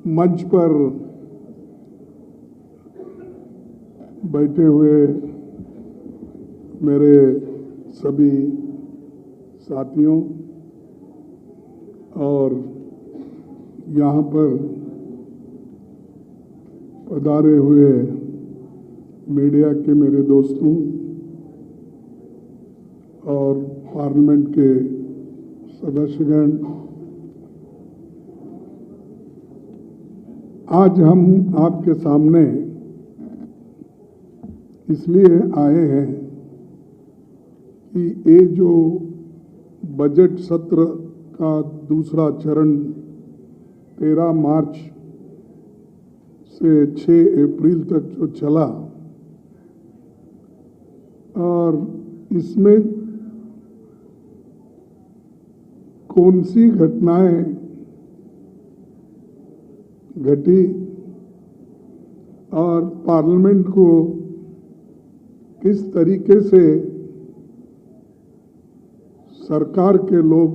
मंच पर बैठे हुए मेरे सभी साथियों और यहाँ पर पधारे हुए मीडिया के मेरे दोस्तों और पार्लियामेंट के सदस्यगण, आज हम आपके सामने इसलिए आए हैं कि ये जो बजट सत्र का दूसरा चरण 13 मार्च से 6 अप्रैल तक जो चला और इसमें कौन सी घटनाएं घटी और पार्लियामेंट को किस तरीके से सरकार के लोग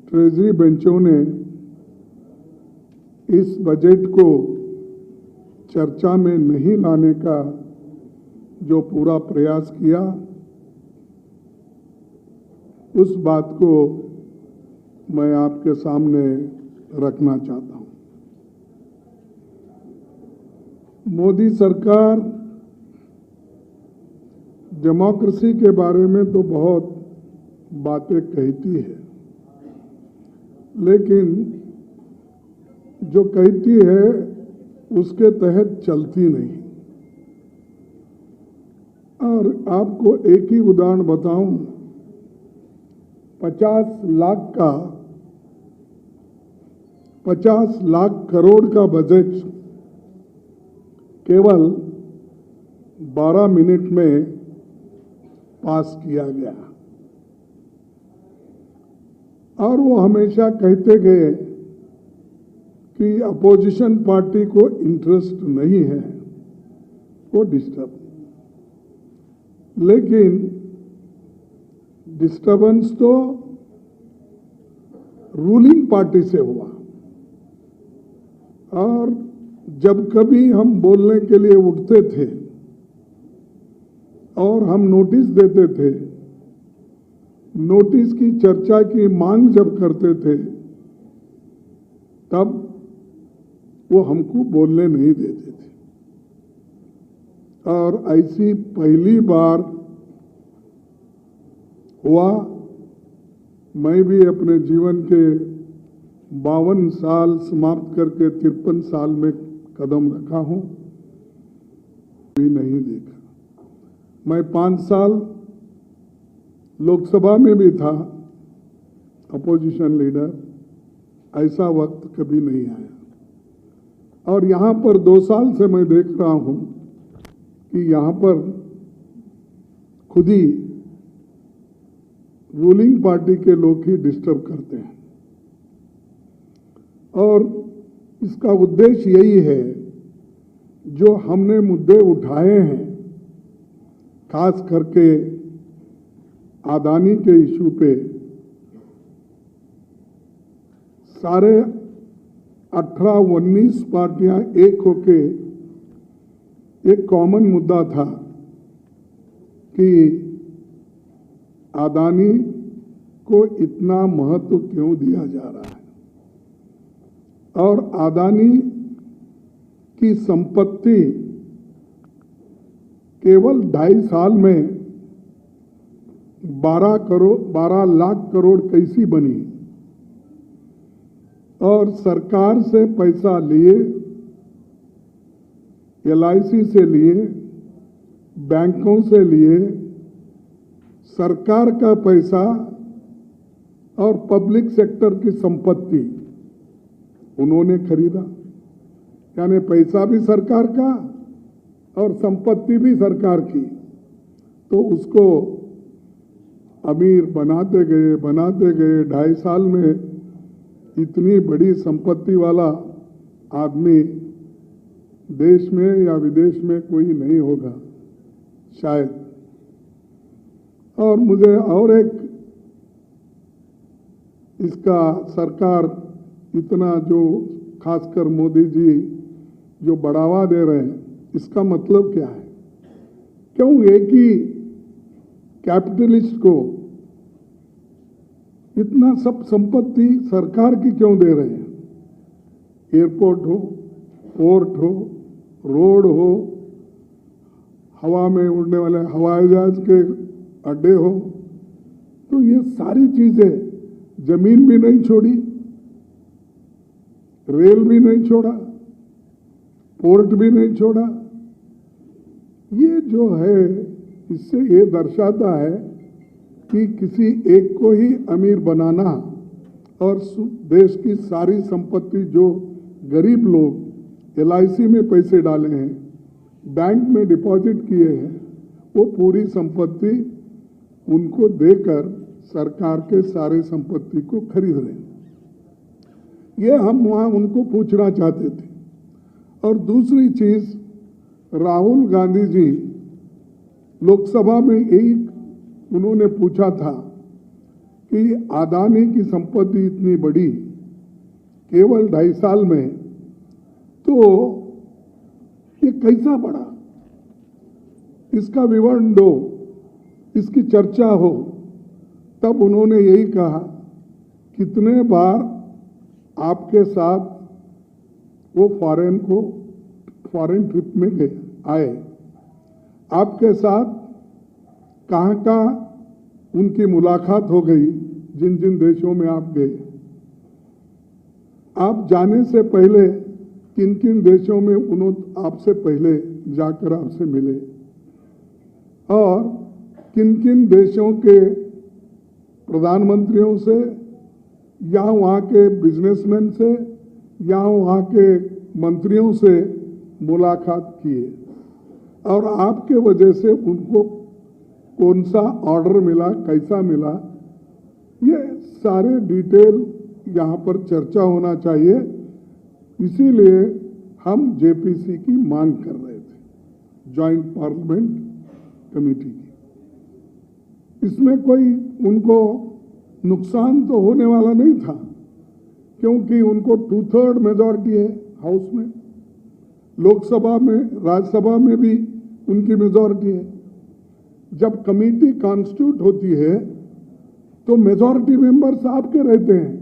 ट्रेजरी बेंचों ने इस बजट को चर्चा में नहीं लाने का जो पूरा प्रयास किया, उस बात को मैं आपके सामने रखना चाहता हूं। मोदी सरकार डेमोक्रेसी के बारे में तो बहुत बातें कहती है, लेकिन जो कहती है उसके तहत चलती नहीं। और आपको एक ही उदाहरण बताऊं, 50 लाख करोड़ का बजट केवल 12 मिनट में पास किया गया और वो हमेशा कहते गए कि अपोजिशन पार्टी को इंटरेस्ट नहीं है, वो डिस्टर्ब, लेकिन डिस्टर्बेंस तो रूलिंग पार्टी से हुआ। और जब कभी हम बोलने के लिए उठते थे और हम नोटिस देते थे, नोटिस की चर्चा की मांग जब करते थे, तब वो हमको बोलने नहीं देते थे। और ऐसी पहली बार हुआ। मैं भी अपने जीवन के 52 साल समाप्त करके 53 साल में कदम रखा हूं, भी नहीं देखा। मैं 5 साल लोकसभा में भी था अपोजिशन लीडर, ऐसा वक्त कभी नहीं आया। और यहाँ पर 2 साल से मैं देख रहा हूँ कि यहाँ पर खुद ही रूलिंग पार्टी के लोग ही डिस्टर्ब करते हैं। और इसका उद्देश्य यही है, जो हमने मुद्दे उठाए हैं, खास करके अदानी के इशू पे, सारे 18-19 पार्टियां एक होके एक कॉमन मुद्दा था कि अदानी को इतना महत्व क्यों दिया जा रहा है और अदानी की संपत्ति केवल 2.5 साल में 12 लाख करोड़ कैसी बनी और सरकार से पैसा लिए, LIC से लिए, बैंकों से लिए, सरकार का पैसा और पब्लिक सेक्टर की संपत्ति उन्होंने खरीदा। यानी पैसा भी सरकार का और संपत्ति भी सरकार की। तो उसको अमीर बनाते गए 2.5 साल में इतनी बड़ी संपत्ति वाला आदमी देश में या विदेश में कोई नहीं होगा शायद। और मुझे और एक इसका सरकार इतना जो खासकर मोदी जी जो बढ़ावा दे रहे हैं, इसका मतलब क्या है? क्यों एक ही कैपिटलिस्ट को इतना सब संपत्ति सरकार की क्यों दे रहे हैं? एयरपोर्ट हो, पोर्ट हो, रोड हो, हवा में उड़ने वाले हवाई जहाज के अड्डे हो, तो ये सारी चीजें जमीन भी नहीं छोड़ी, रेल भी नहीं छोड़ा, पोर्ट भी नहीं छोड़ा। ये जो है, इससे ये दर्शाता है कि किसी एक को ही अमीर बनाना और देश की सारी संपत्ति जो गरीब लोग LIC में पैसे डाले हैं, बैंक में डिपॉजिट किए हैं, वो पूरी संपत्ति उनको देकर सरकार के सारे संपत्ति को खरीद रहे हैं। ये हम वहां उनको पूछना चाहते थे। और दूसरी चीज, राहुल गांधी जी लोकसभा में यही उन्होंने पूछा था कि अदानी की संपत्ति इतनी बड़ी केवल 2.5 साल में, तो ये कैसा बढ़ा? इसका विवरण दो, इसकी चर्चा हो। तब उन्होंने यही कहा, कितने बार आपके साथ वो फॉरेन ट्रिप में गए आए, आपके साथ कहाँ उनकी मुलाकात हो गई, जिन जिन देशों में आप गए, आप जाने से पहले किन किन देशों में उन्होंने आपसे पहले जाकर आपसे मिले, और किन किन देशों के प्रधानमंत्रियों से या वहाँ के बिजनेसमैन से या वहाँ के मंत्रियों से मुलाकात किए, और आपके वजह से उनको कौन सा ऑर्डर मिला, कैसा मिला, ये सारे डिटेल यहाँ पर चर्चा होना चाहिए। इसीलिए हम JPC की मांग कर रहे थे, जॉइंट पार्लियामेंट कमेटी की। इसमें कोई उनको नुकसान तो होने वाला नहीं था, क्योंकि उनको 2/3 मेजॉरिटी है हाउस में, लोकसभा में, राज्यसभा में भी उनकी मेजॉरिटी है। जब कमेटी कॉन्स्टिट्यूट होती है तो मेजॉरिटी मेंबर्स आपके रहते हैं,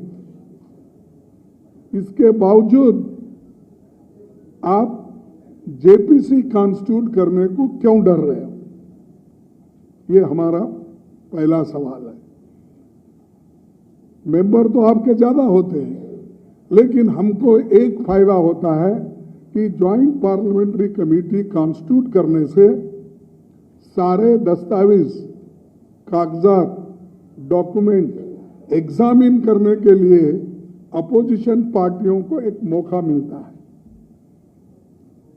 इसके बावजूद आप JPC कॉन्स्टिट्यूट करने को क्यों डर रहे हो? ये हमारा पहला सवाल है। मेंबर तो आपके ज्यादा होते हैं, लेकिन हमको एक फायदा होता है कि ज्वाइंट पार्लियामेंट्री कमेटी कॉन्स्टिट्यूट करने से सारे दस्तावेज, कागजात, डॉक्यूमेंट एग्जामिन करने के लिए अपोजिशन पार्टियों को एक मौका मिलता है।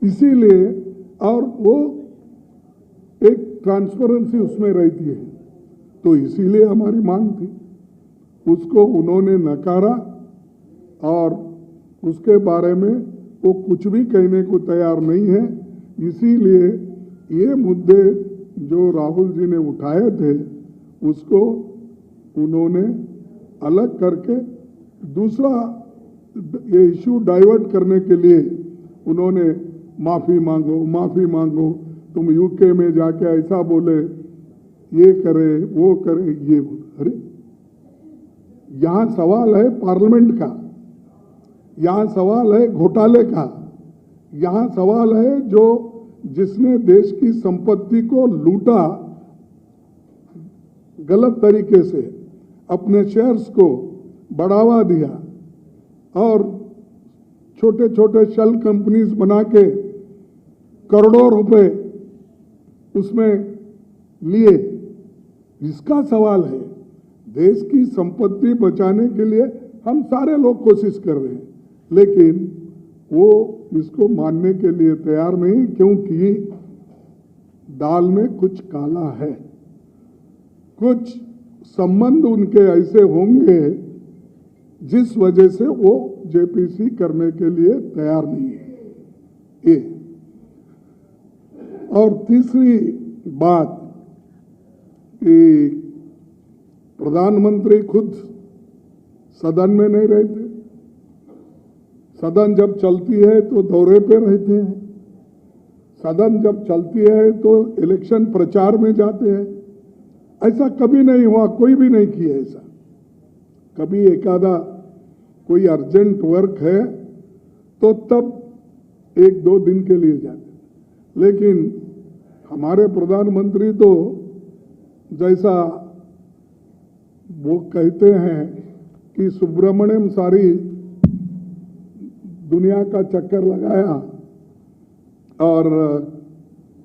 इसीलिए, और वो एक ट्रांसपेरेंसी उसमें रहती है, तो इसीलिए हमारी मांग थी। उसको उन्होंने नकारा और उसके बारे में वो कुछ भी कहने को तैयार नहीं है। इसीलिए ये मुद्दे जो राहुल जी ने उठाए थे, उसको उन्होंने अलग करके दूसरा ये इशू डाइवर्ट करने के लिए उन्होंने माफी मांगो, तुम यूके में जाके ऐसा बोले, ये करे, वो करे, ये बोले। अरे यहां सवाल है पार्लियामेंट का, यहां सवाल है घोटाले का, यहां सवाल है जो जिसने देश की संपत्ति को लूटा गलत तरीके से, अपने शेयर्स को बढ़ावा दिया और छोटे छोटे शेल कंपनीज बना के करोड़ों रुपए उसमें लिए। इसका सवाल है। देश की संपत्ति बचाने के लिए हम सारे लोग कोशिश कर रहे हैं, लेकिन वो इसको मानने के लिए तैयार नहीं, क्योंकि दाल में कुछ काला है। कुछ संबंध उनके ऐसे होंगे जिस वजह से वो JPC करने के लिए तैयार नहीं है। ये और तीसरी बात कि प्रधानमंत्री खुद सदन में नहीं रहते, सदन जब चलती है तो दौरे पे रहते हैं, सदन जब चलती है तो इलेक्शन प्रचार में जाते हैं। ऐसा कभी नहीं हुआ, कोई भी नहीं किया ऐसा। कभी एकादा कोई अर्जेंट वर्क है तो तब 1-2 दिन के लिए जाते, लेकिन हमारे प्रधानमंत्री तो जैसा वो कहते हैं कि सुब्रमण्यम सारी दुनिया का चक्कर लगाया और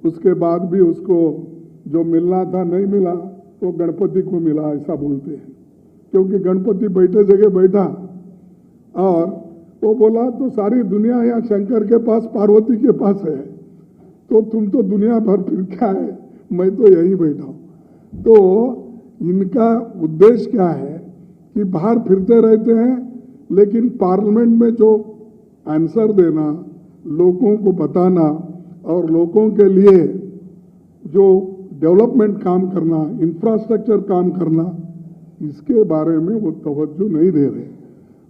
उसके बाद भी उसको जो मिलना था नहीं मिला, तो गणपति को मिला, ऐसा बोलते हैं। क्योंकि गणपति बैठे जगह बैठा और वो बोला तो सारी दुनिया यहाँ शंकर के पास, पार्वती के पास है, तो तुम तो दुनिया भर फिर क्या है, मैं तो यही बैठा हूं। तो इनका उद्देश्य क्या है कि बाहर फिरते रहते हैं, लेकिन पार्लियामेंट में जो आंसर देना, लोगों को बताना और लोगों के लिए जो डेवलपमेंट काम करना, इंफ्रास्ट्रक्चर काम करना, इसके बारे में वो तवज्जो नहीं दे रहे।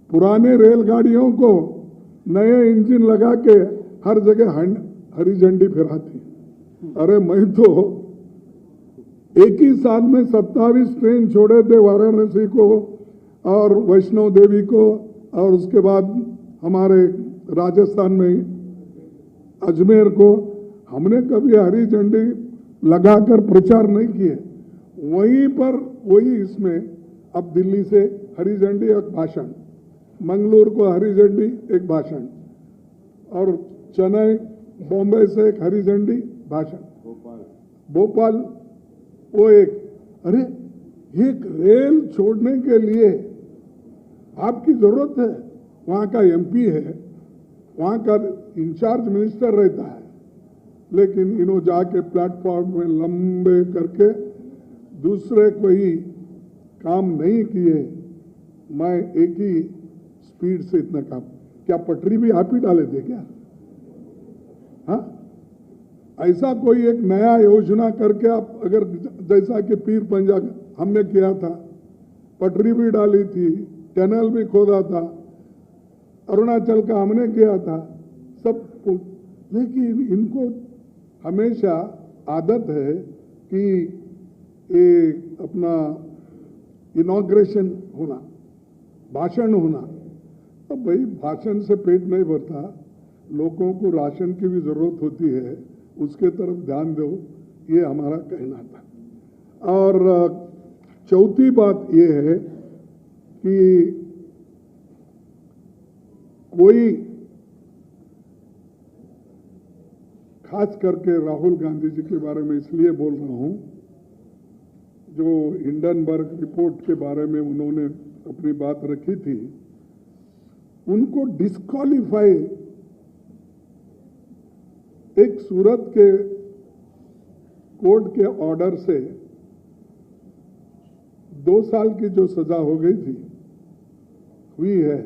पुराने रेलगाड़ियों को नए इंजन लगा के हर जगह हरी झंडी फहराती। अरे मैं तो एक ही साल में 27 ट्रेन छोड़े थे, वाराणसी को और वैष्णो देवी को, और उसके बाद हमारे राजस्थान में अजमेर को। हमने कभी हरी झंडी लगाकर प्रचार नहीं किए। वहीं पर वही इसमें अब दिल्ली से हरी झंडी एक भाषण, मंगलुरु को हरी झंडी एक भाषण, और चेन्नई बॉम्बे से एक हरी झंडी भाषण, भोपाल वो एक। अरे एक रेल छोड़ने के लिए आपकी जरूरत है, वहां का एमपी है, वहां का इंचार्ज मिनिस्टर रहता है, लेकिन इन्हों जाके प्लेटफॉर्म में लंबे करके दूसरे कोई काम नहीं किए। मैं एक ही स्पीड से इतना काम, क्या पटरी भी आप ही डाले थे क्या? हाँ, ऐसा कोई एक नया योजना करके आप अगर, जैसा कि पीर पंजाब हमने किया था, पटरी भी डाली थी, टनल भी खोदा था, अरुणाचल का हमने किया था सब, लेकिन इनको हमेशा आदत है कि ये अपना इनॉग्रेशन होना, भाषण होना। तो भाई भाषण से पेट नहीं भरता, लोगों को राशन की भी जरूरत होती है, उसके तरफ ध्यान दो, ये हमारा कहना था। और चौथी बात ये है कि कोई खास करके राहुल गांधी जी के बारे में इसलिए बोल रहा हूं, जो हिंडनबर्ग रिपोर्ट के बारे में उन्होंने अपनी बात रखी थी, उनको डिस्क्वालीफाई एक सूरत के कोर्ट के ऑर्डर से 2 साल की जो सजा हो गई थी, हुई है,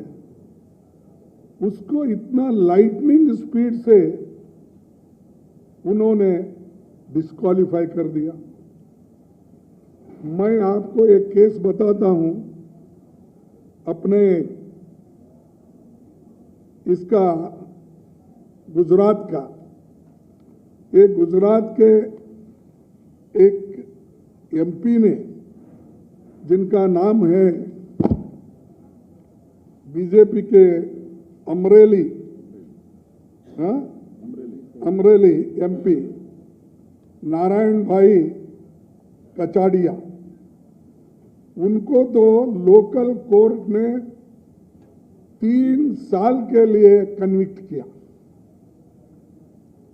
उसको इतना लाइटनिंग स्पीड से उन्होंने डिस्क्वालीफाई कर दिया। मैं आपको एक केस बताता हूं अपने इसका गुजरात का। एक गुजरात के एक एमपी ने, जिनका नाम है बीजेपी के अमरेली, हाँ, अमरेली एमपी नारायण भाई कचाड़िया, उनको तो लोकल कोर्ट ने 3 साल के लिए कन्विक्ट किया,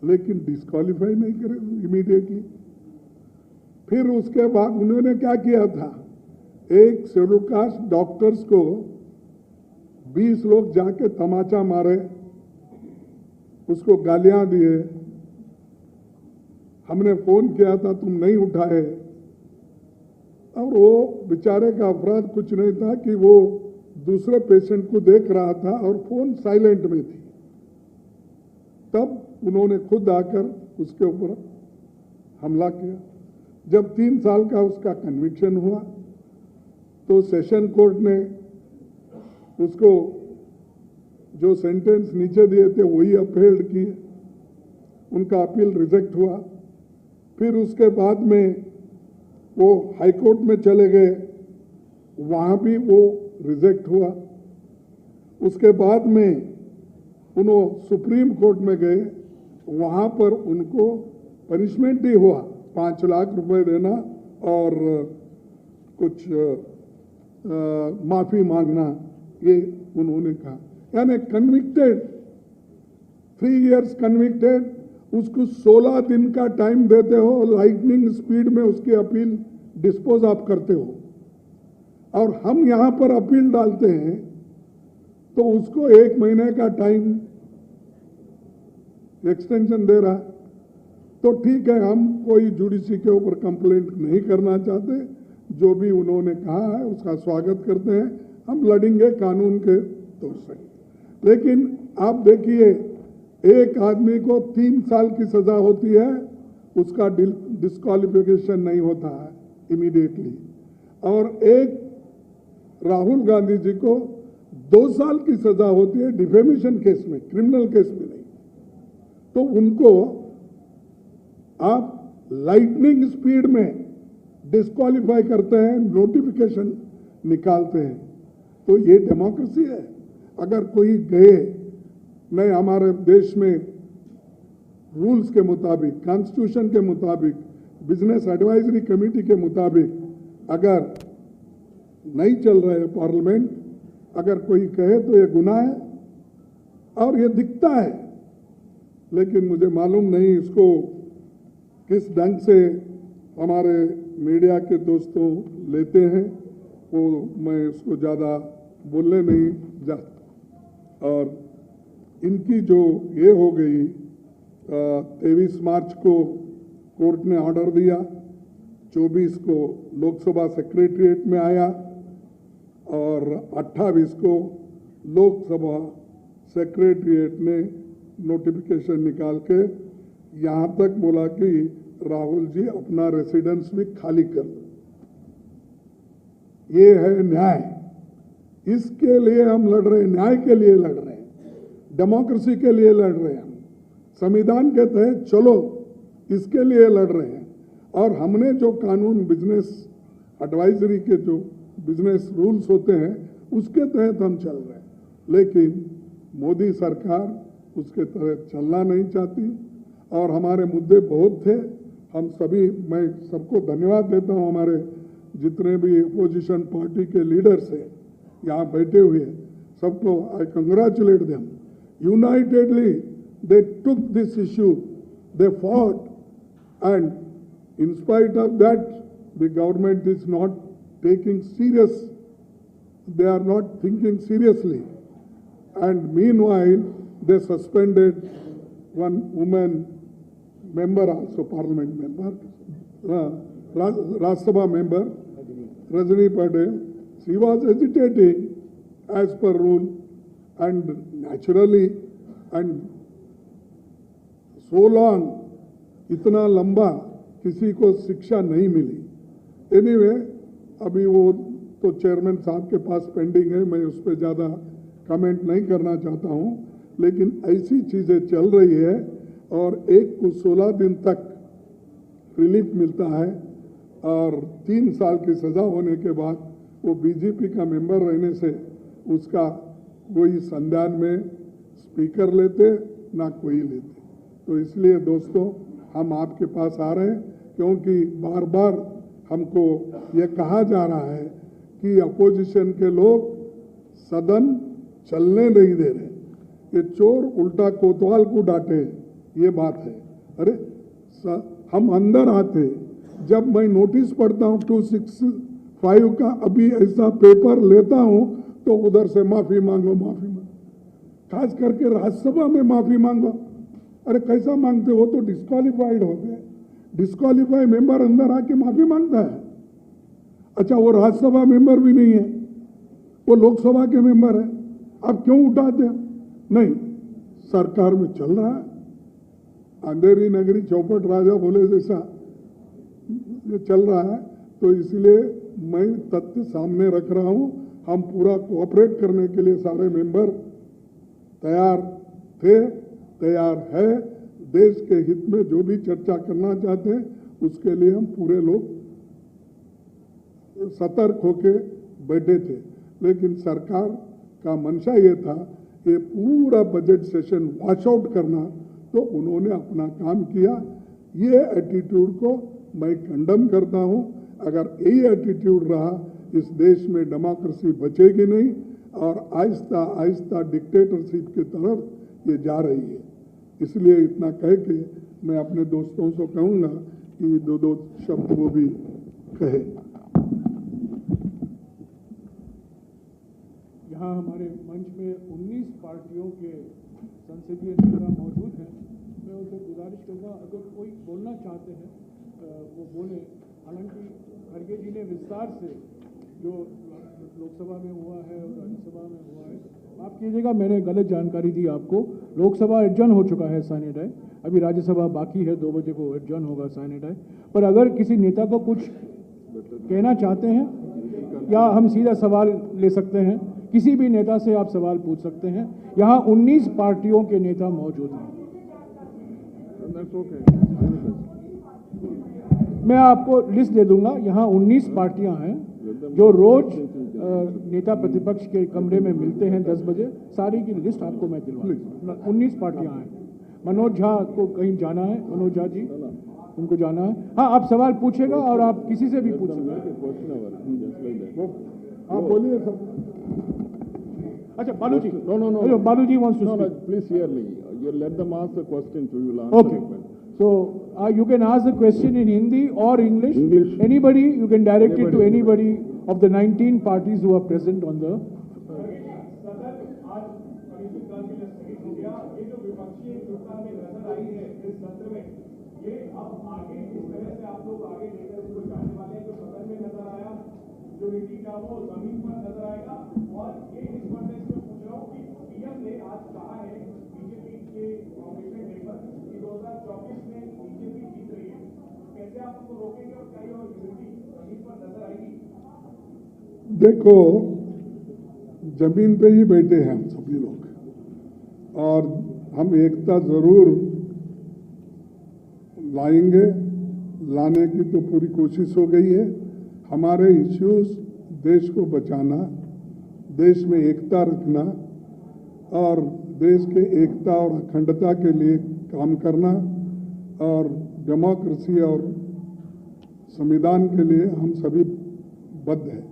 लेकिन डिस्क्वालीफाई नहीं करे इमीडिएटली। फिर उसके बाद उन्होंने क्या किया था, एक शेड्यूल कास्ट डॉक्टर्स को 20 लोग जाके तमाचा मारे, उसको गालियां दिए, हमने फोन किया था, तुम नहीं उठाए, और वो बेचारे का अपराध कुछ नहीं था कि वो दूसरे पेशेंट को देख रहा था और फोन साइलेंट में थी। तब उन्होंने खुद आकर उसके ऊपर हमला किया। जब 3 साल का उसका कन्विक्शन हुआ तो सेशन कोर्ट ने उसको जो सेंटेंस नीचे दिए थे वही अपहेल्ड किए, उनका अपील रिजेक्ट हुआ। फिर उसके बाद में वो हाई कोर्ट में चले गए, वहां भी वो रिजेक्ट हुआ। उसके बाद में उन्होंने सुप्रीम कोर्ट में गए, वहां पर उनको पनिशमेंट ही हुआ, 5 लाख रुपए देना और कुछ माफी मांगना, ये उन्होंने कहा। यानी कन्विक्टेड, 3 इयर्स कन्विक्टेड, उसको 16 दिन का टाइम देते हो, लाइटनिंग स्पीड में उसकी अपील डिस्पोज आप करते हो, और हम यहां पर अपील डालते हैं तो उसको 1 महीने का टाइम एक्सटेंशन दे रहा है। तो ठीक है, हम कोई जुडिशरी के ऊपर कंप्लेंट नहीं करना चाहते, जो भी उन्होंने कहा है उसका स्वागत करते हैं, हम लड़ेंगे कानून के तौर से। लेकिन आप देखिए, एक आदमी को 3 साल की सजा होती है, उसका डिस्क्वालिफिकेशन नहीं होता है इमीडिएटली, और एक राहुल गांधी जी को 2 साल की सजा होती है डिफेमेशन केस में, क्रिमिनल केस में नहीं। तो उनको आप लाइटनिंग स्पीड में डिस्क्वालीफाई करते हैं, नोटिफिकेशन निकालते हैं, तो ये डेमोक्रेसी है? अगर कोई गए नहीं, हमारे देश में रूल्स के मुताबिक, कॉन्स्टिट्यूशन के मुताबिक, बिजनेस एडवाइजरी कमेटी के मुताबिक अगर नहीं चल रहे पार्लियामेंट, अगर कोई कहे तो ये गुनाह है और ये दिखता है। लेकिन मुझे मालूम नहीं इसको किस ढंग से हमारे मीडिया के दोस्तों लेते हैं, वो मैं उसको ज़्यादा बोलने नहीं जाता। और इनकी जो ये हो गई, 23 मार्च को कोर्ट ने ऑर्डर दिया, 24 को लोकसभा सेक्रेटरीट में आया और 28 को लोकसभा सेक्रेटरीट ने नोटिफिकेशन निकाल के यहाँ तक बोला कि राहुल जी अपना रेसिडेंस भी खाली कर दो। ये है न्याय, इसके लिए हम लड़ रहे हैं, न्याय के लिए लड़ रहे हैं, डेमोक्रेसी के लिए लड़ रहे हैं, हम संविधान के तहत चलो इसके लिए लड़ रहे हैं। और हमने जो कानून, बिजनेस एडवाइजरी के जो बिजनेस रूल्स होते हैं उसके तहत हम चल रहे हैं, लेकिन मोदी सरकार उसके तहत चलना नहीं चाहती। और हमारे मुद्दे बहुत थे, हम सभी, मैं सबको धन्यवाद देता हूं, हमारे जितने भी अपोजिशन पार्टी के लीडर्स हैं यहाँ बैठे हुए, सबको आई congratulate them. Unitedly they took this issue, they fought, and in spite of that the government is not taking serious, they are not thinking seriously, and meanwhile they suspended one woman member also, parliament member, Rajya Sabha member Rajni Patel. She was agitating as per rule, and naturally, and so long, इतना लंबा किसी को शिक्षा नहीं मिली। Anyway, अभी वो तो chairman साहब के पास पेंडिंग है, मैं उस पर ज़्यादा कमेंट नहीं करना चाहता हूँ, लेकिन ऐसी चीज़ें चल रही है और एक को 16 दिन तक रिलीफ मिलता है और 3 साल की सज़ा होने के बाद वो बीजेपी का मेंबर रहने से उसका कोई संज्ञान में स्पीकर लेते ना कोई लेते। तो इसलिए दोस्तों, हम आपके पास आ रहे हैं क्योंकि बार बार हमको ये कहा जा रहा है कि अपोजिशन के लोग सदन चलने नहीं दे रहे, ये चोर उल्टा कोतवाल को डांटे, ये बात है। अरे हम अंदर आते, जब मैं नोटिस पढ़ता हूँ 265 का, अभी ऐसा पेपर लेता हूँ तो उधर से माफी मांगो, माफी मांगो, खास करके राज्यसभा में माफी मांगो। अरे कैसा मांगते हो? तो डिस्क्वालीफाइड हो गए, डिस्क्वालीफाइड मेंबर अंदर आके माफी मांगता है। अच्छा, वो राज्यसभा मेंबर भी नहीं है, वो लोकसभा के मेंबर है, आप क्यों उठाते हो? नहीं, सरकार में चल रहा है, अंधेरी नगरी चौपट राजा बोले जैसा ये चल रहा है। तो इसलिए मैं तथ्य सामने रख रहा हूं, हम पूरा कोऑपरेट करने के लिए सारे मेंबर तैयार थे, तैयार है। देश के हित में जो भी चर्चा करना चाहते हैं उसके लिए हम पूरे लोग सतर्क होके बैठे थे। लेकिन सरकार का मंशा ये था कि पूरा बजट सेशन वॉश आउट करना, तो उन्होंने अपना काम किया। ये एटीट्यूड को मैं कंडम करता हूं। अगर यही एटीट्यूड रहा, इस देश में डेमोक्रेसी बचेगी नहीं और आहिस्ता आहिस्ता डिक्टेटरशिप की तरफ ये जा रही है। इसलिए इतना कह के मैं अपने दोस्तों से कहूंगा कि दो शब्द वो भी कहे। यहाँ हमारे मंच में 19 पार्टियों के संसदीय नेता मौजूद हैं। मैं उनसे गुजारिश करूँगा, अगर कोई बोलना चाहते हैं वो बोले। हालांकि खड़गे जी ने विस्तार से जो लोकसभा में हुआ है और राज्यसभा में हुआ है, माफ कीजिएगा मैंने गलत जानकारी दी आपको। लोकसभा एडजर्न हो चुका है साइने डाई, अभी राज्यसभा बाकी है, 2 बजे को एडजर्न होगा साइने डाई। पर अगर किसी नेता को कुछ कहना चाहते हैं या हम सीधा सवाल ले सकते हैं, किसी भी नेता से आप सवाल पूछ सकते हैं। यहाँ 19 पार्टियों के नेता मौजूद हैं। मैं आपको लिस्ट दे दूंगा। यहाँ 19 पार्टियां हैं जो रोज नेता प्रतिपक्ष के कमरे में मिलते हैं 10 बजे। सारी की लिस्ट आपको मैं दिलवा। 19 पार्टियां हैं। मनोज झा को कहीं जाना है, मनोज झा जी उनको जाना है। हाँ, आप सवाल पूछेगा और आप किसी से भी पूछ सकते हैं। आप बोलिए सब। अच्छा, बालू जी। No. बालू जी wants to No, speak. please hear me. You let them ask the question, so you will answer. Okay. So you can ask the question in Hindi or English. English. Anybody, you can direct it to anybody of the 19 parties who are present on the. देखो, जमीन पे ही बैठे हैं हम सभी लोग और हम एकता जरूर लाएंगे। लाने की तो पूरी कोशिश हो गई है। हमारे इश्यूज देश को बचाना, देश में एकता रखना और देश के एकता और अखंडता के लिए काम करना और डेमोक्रेसी और संविधान के लिए हम सभी बद्ध हैं।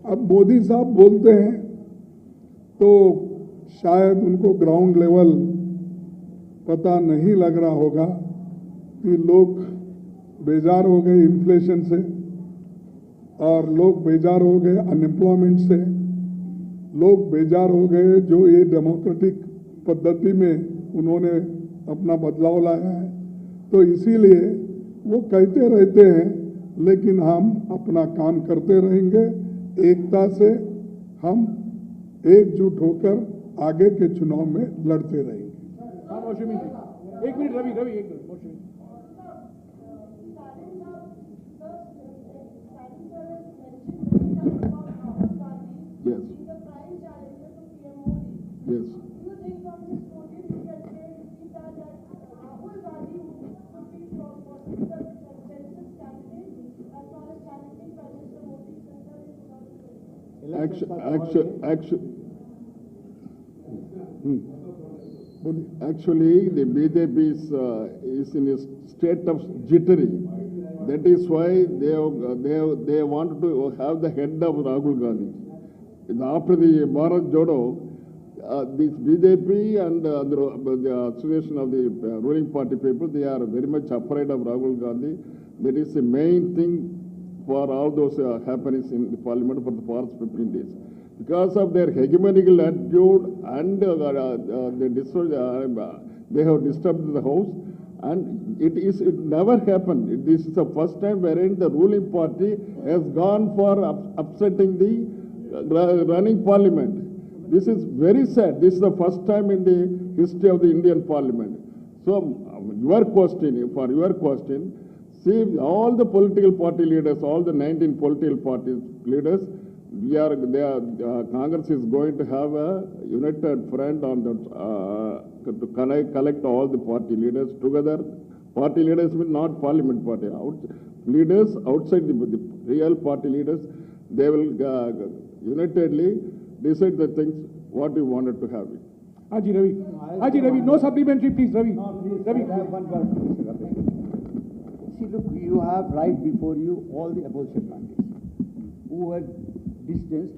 अब मोदी साहब बोलते हैं तो शायद उनको ग्राउंड लेवल पता नहीं लग रहा होगा कि लोग बेजार हो गए इन्फ्लेशन से और लोग बेजार हो गए अनएम्प्लॉयमेंट से, लोग बेजार हो गए जो ये डेमोक्रेटिक पद्धति में उन्होंने अपना बदलाव लाया है। तो इसीलिए वो कहते रहते हैं, लेकिन हम अपना काम करते रहेंगे। एकता से हम एकजुट होकर आगे के चुनाव में लड़ते रहेंगे। हाँ, मौसमी जी, 1 मिनट रवि, 1 मिनट मौसमी। Yes. Yes. Actually, the BJP is in a state of jittery. That is why they want to have the head of Rahul Gandhi. After the Bharat Jodo, this BJP and the association of the ruling party people, they are very much afraid of Rahul Gandhi. That is the main thing for all those happenings in the parliament for the past 15 days. Because of their hegemonical attitude and they have disturbed the house, and it never happened. This is the first time wherein the ruling party has gone for upsetting the running parliament. This is very sad. This is the first time in the history of the Indian parliament. So your question, see all the political party leaders, all the 19 political party leaders, Congress is going to have a united front on the, to collect all the party leaders together. Party leaders mean not parliament party. Leaders outside the real party leaders, they will unitedly decide the things what we wanted to have it. Haji Ravi. Haji Ravi, no supplementary, please, Ravi. Ravi. I have one word, Mr. Ravi. See, look, you have right before you all the opposition parties who were distanced,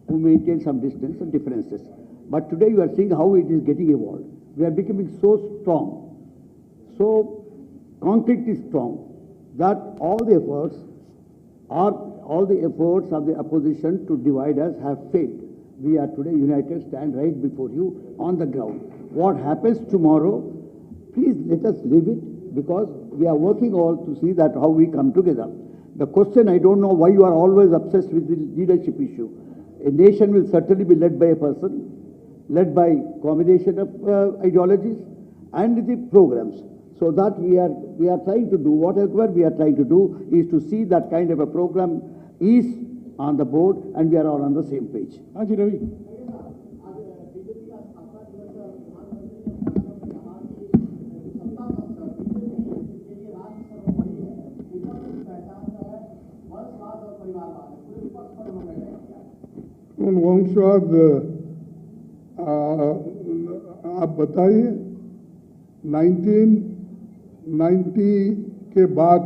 who maintained some distance and differences. But today you are seeing how it is getting evolved. We are becoming so strong, so concretely strong, that all the efforts of the opposition to divide us have failed. We are today united, stand right before you on the ground. What happens tomorrow, please let us leave it, because we are working all to see that how we come together. The question, I don't know why you are always obsessed with the leadership issue. A nation will certainly be led by a person, led by combination of ideologies and the programs. So that we are trying to do, whatever we are trying to do is to see that kind of a program is on the board and we are all on the same page. Haji Ravi. वंशवाद आप बताइए 1990 के बाद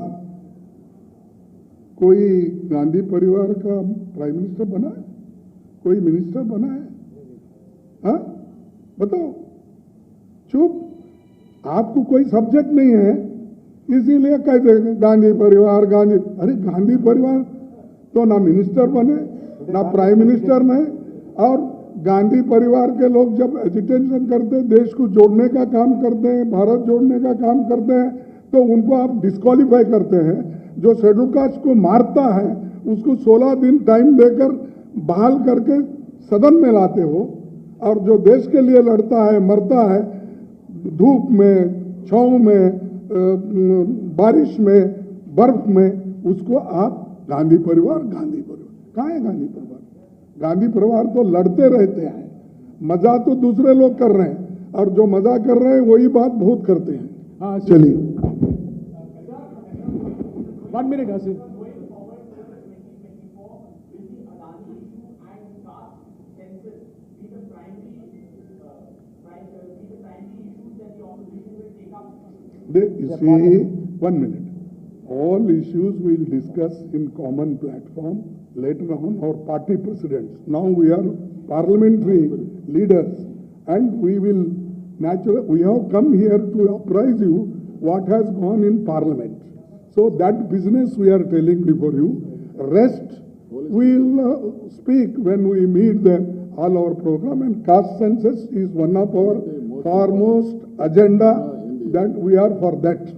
कोई गांधी परिवार का prime minister बना है, कोई मिनिस्टर बना है? हाँ, बताओ। चुप, आपको कोई सब्जेक्ट नहीं है, इसीलिए कहते हैं गांधी परिवार, गांधी। अरे गांधी परिवार तो ना मिनिस्टर बने, ना प्राइम मिनिस्टर ने, और गांधी परिवार के लोग जब एजिटेशन करते हैं, देश को जोड़ने का काम करते हैं, भारत जोड़ने का काम करते हैं, तो उनको आप डिस्क्वालीफाई करते हैं। जो शेड्यूल कास्ट को मारता है उसको 16 दिन टाइम देकर बहाल करके सदन में लाते हो, और जो देश के लिए लड़ता है, मरता है, धूप में, छांव में, बारिश में, बर्फ में, उसको आप गांधी परिवार, गांधी परिवार। कहाँ है गांधी परिवार? गांधी परिवार तो लड़ते रहते हैं, मजा तो दूसरे लोग कर रहे हैं, और जो मजा कर रहे हैं वही बात बहुत करते हैं। हाँ, चलिए 1 minute, Hasan. You see, 1 minute. All issues we'll discuss in common platform later on, our party presidents. Now we are parliamentary leaders, and we will we have come here to apprise you what has gone in parliament. So that business we are telling before you. Rest we'll speak when we meet all our program, and caste census is one of our foremost agenda, that we are for that.